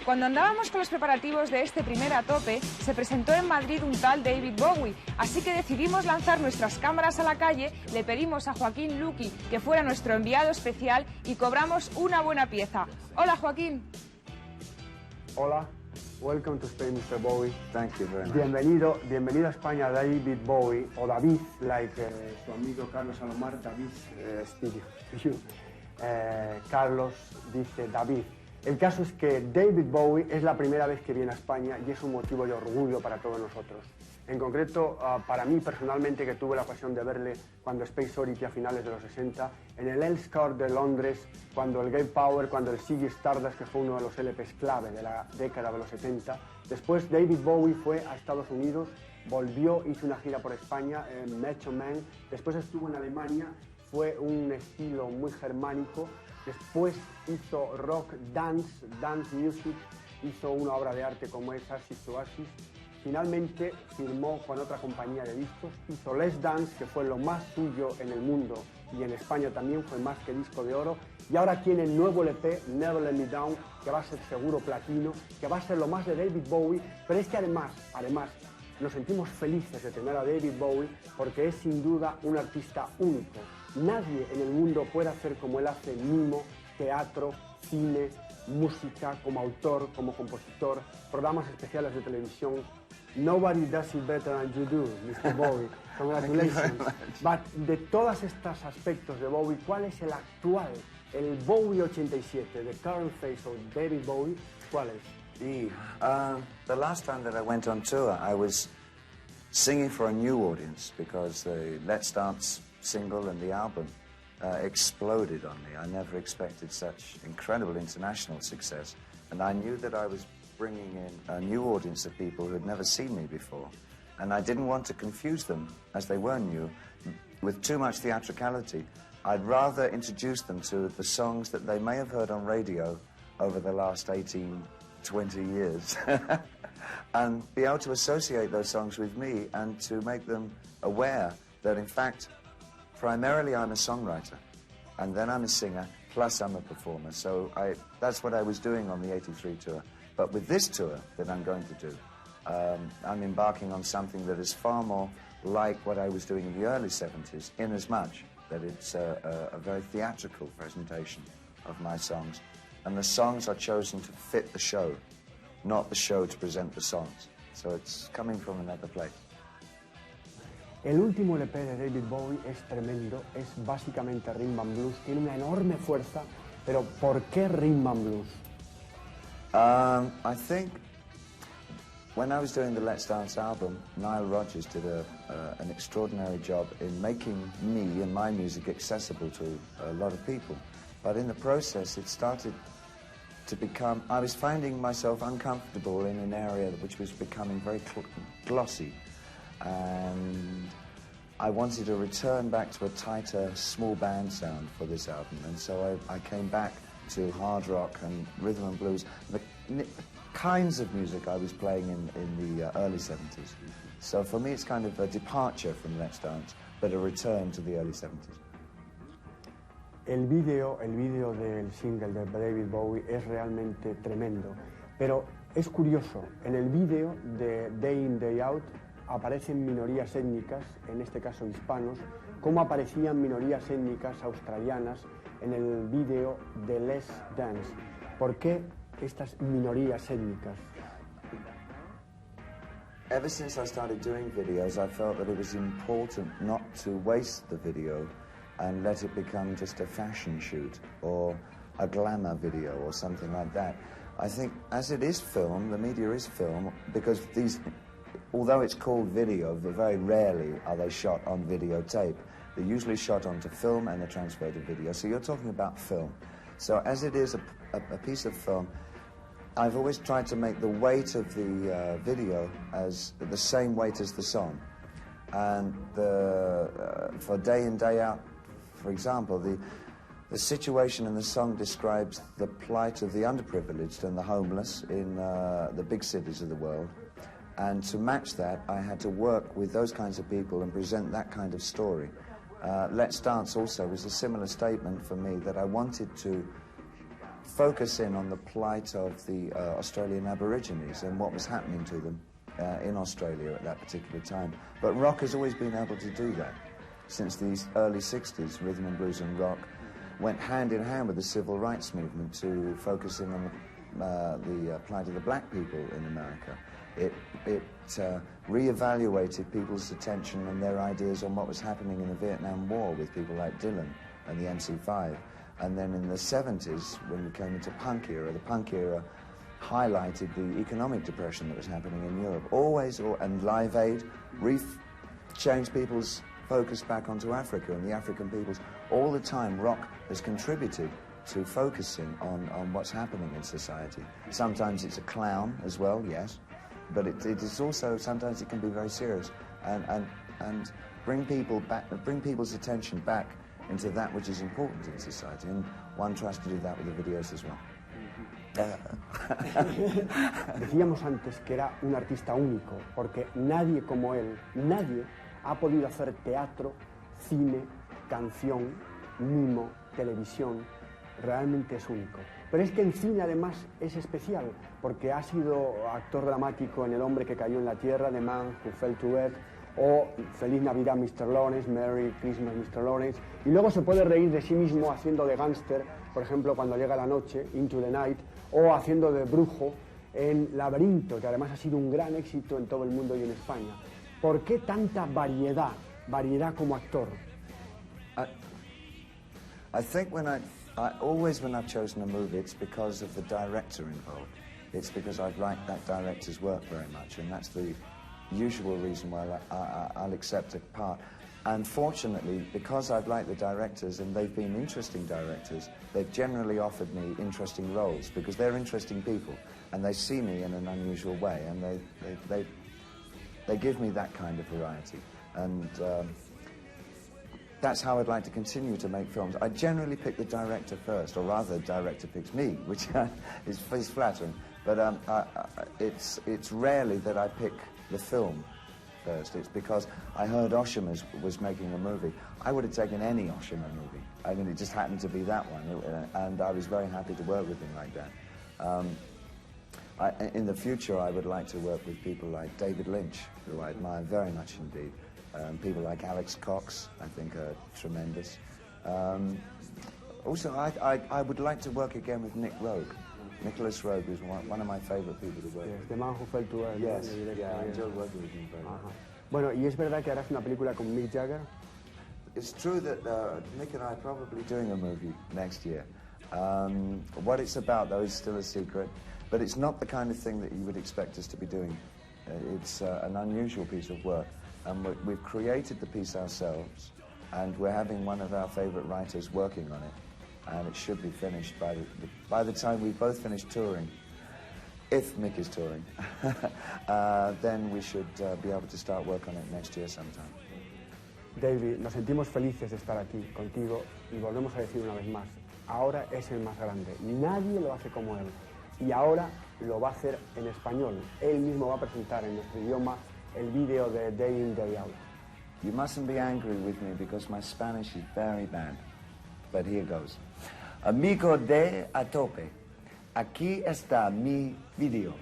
Cuando andábamos con los preparativos de este primer a tope, se presentó en Madrid un tal David Bowie, así que decidimos lanzar nuestras cámaras a la calle, le pedimos a Joaquín Luqui que fuera nuestro enviado especial y cobramos una buena pieza. Hola, Joaquín. Hola, welcome to Spain, Mr. Bowie. Thank you very much. Bienvenido a España, David Bowie, o David, like su amigo Carlos Salomar, David, Carlos dice David. El caso es que David Bowie es la primera vez que viene a España y es un motivo de orgullo para todos nosotros. En concreto, para mí personalmente, que tuve la ocasión de verle cuando Space Oddity a finales de los 60, en el Elscar de Londres, cuando el Gay Power, cuando el Ziggy Stardust, que fue uno de los LPs clave de la década de los 70. Después David Bowie fue a Estados Unidos, volvió, hizo una gira por España, en Macho Man, después estuvo en Alemania, fue un estilo muy germánico. Después hizo rock, dance music, hizo una obra de arte como es Oasis to Oasis. Finalmente firmó con otra compañía de discos, hizo Let's Dance, que fue lo más suyo en el mundo y en España también, fue más que disco de oro. Y ahora tiene el nuevo LP, Never Let Me Down, que va a ser seguro platino, que va a ser lo más de David Bowie, pero es que además, nos sentimos felices de tener a David Bowie porque es sin duda un artista único. Nadie en el mundo puede hacer como él hace mimo, teatro, cine, música, como autor, como compositor, programas especiales de televisión. Nobody does it better than you do, Mr. Bowie. Congratulations. But de todos estos aspectos de Bowie, ¿cuál es el actual, el Bowie 87, the current face of David Bowie? ¿Cuál es? The last time that I went on tour, I was singing for a new audience because the Let's Dance single and the album exploded on me. I never expected such incredible international success, and I knew that I was bringing in a new audience of people who had never seen me before, and I didn't want to confuse them, as they were new, with too much theatricality. I'd rather introduce them to the songs that they may have heard on radio over the last 18, 20 years and be able to associate those songs with me and to make them aware that, in fact, primarily I'm a songwriter, and then I'm a singer, plus I'm a performer. So that's what I was doing on the 83 tour. But with this tour that I'm going to do, I'm embarking on something that is far more like what I was doing in the early 70s, in as much that it's a very theatrical presentation of my songs. And the songs are chosen to fit the show, not the show to present the songs. So it's coming from another place. El último LP de David Bowie es tremendo, es básicamente rhythm and blues, tiene una enorme fuerza, pero ¿por qué rhythm and blues? I think when I was doing the Let's Dance album, Nile Rodgers did an extraordinary job in making me and my music accessible to a lot of people. But in the process, it started to become, I was finding myself uncomfortable in an area which was becoming very glossy. And I wanted to return back to a tighter, small band sound for this album, and so I came back to hard rock and rhythm and blues, the kinds of music I was playing in the early 70s. So for me it's kind of a departure from Let's Dance, but a return to the early 70s. El video del single de David Bowie es realmente tremendo, pero es curioso, en el video de Day In, Day Out aparecen minorías étnicas, en este caso hispanos, como aparecían minorías étnicas australianas en el vídeo de Let's Dance. ¿Por qué estas minorías étnicas? Ever since I started doing videos, I felt that it was important not to waste the video and let it become just a fashion shoot or a glamour video or something like that. I think as it is film, the media is film, because these, although it's called video, very rarely are they shot on videotape. They're usually shot onto film and they're transferred to video. So you're talking about film. So as it is a piece of film, I've always tried to make the weight of the video as the same weight as the song. And for Day In, Day Out, for example, the situation in the song describes the plight of the underprivileged and the homeless in the big cities of the world. And to match that, I had to work with those kinds of people and present that kind of story. Let's Dance also was a similar statement for me, that I wanted to focus in on the plight of the Australian Aborigines and what was happening to them in Australia at that particular time. But rock has always been able to do that. Since the early 60s, rhythm and blues and rock went hand in hand with the civil rights movement to focus in on the plight of the black people in America. It re-evaluated people's attention and their ideas on what was happening in the Vietnam War with people like Dylan and the MC5. And then in the 70s, when we came into punk era, the punk era highlighted the economic depression that was happening in Europe. And Live Aid changed people's focus back onto Africa and the African peoples. All the time, rock has contributed to focusing on what's happening in society. Sometimes it's a clown as well, yes, but it is also, sometimes it can be very serious and bring people's attention back into that which is important in society, and one tries to do that with the videos as well. Decíamos antes que era un artista único, porque nadie como él, nadie ha podido hacer teatro, cine, canción, mimo, televisión. Realmente es único. Pero es que en cine además es especial, porque ha sido actor dramático en El hombre que cayó en la tierra, The Man Who Fell to Earth, o Feliz Navidad Mr. Lawrence, Merry Christmas Mr. Lawrence, y luego se puede reír de sí mismo haciendo de gángster, por ejemplo Cuando llega la noche, Into the Night, o haciendo de brujo en Laberinto, que además ha sido un gran éxito en todo el mundo y en España. ¿Por qué tanta variedad como actor? I think always when I've chosen a movie, it's because of the director involved. It's because I've liked that director's work very much, and that's the usual reason why I'll accept a part. And fortunately, because I've liked the directors and they've been interesting directors, they've generally offered me interesting roles because they're interesting people and they see me in an unusual way, and they give me that kind of variety. And that's how I'd like to continue to make films. I generally pick the director first, or rather the director picks me, which is flattering. But it's rarely that I pick the film first. It's because I heard Oshima was making a movie. I would have taken any Oshima movie. I mean, it just happened to be that one, and I was very happy to work with him like that. In the future, I would like to work with people like David Lynch, who I admire very much indeed. People like Alex Cox, I think, are tremendous. Also, I would like to work again with Nick Rogue. Nicholas Rogue is one of my favorite people to work with. The Man Who Fell to Earth. Yes, yeah, I enjoy working with him very much. Bueno, ¿y es verdad que harás una película con Mick Jagger? It's true that Nick and I are probably doing a movie next year. What it's about, though, is still a secret, but it's not the kind of thing that you would expect us to be doing. It's an unusual piece of work, and we've created the piece ourselves, and we're having one of our favorite writers working on it. And it should be finished by the time we both finish touring. If Mick is touring, then we should be able to start work on it next year sometime. David, nos sentimos felices de estar aquí contigo y volvemos a decir una vez más, ahora es el más grande, nadie lo hace como él y ahora lo va a hacer en español. Él mismo va a presentar en nuestro idioma el vídeo de Day In, Day Out. You mustn't be angry with me because my Spanish is very bad. But here goes. Amigo de A Tope, aquí está mi video.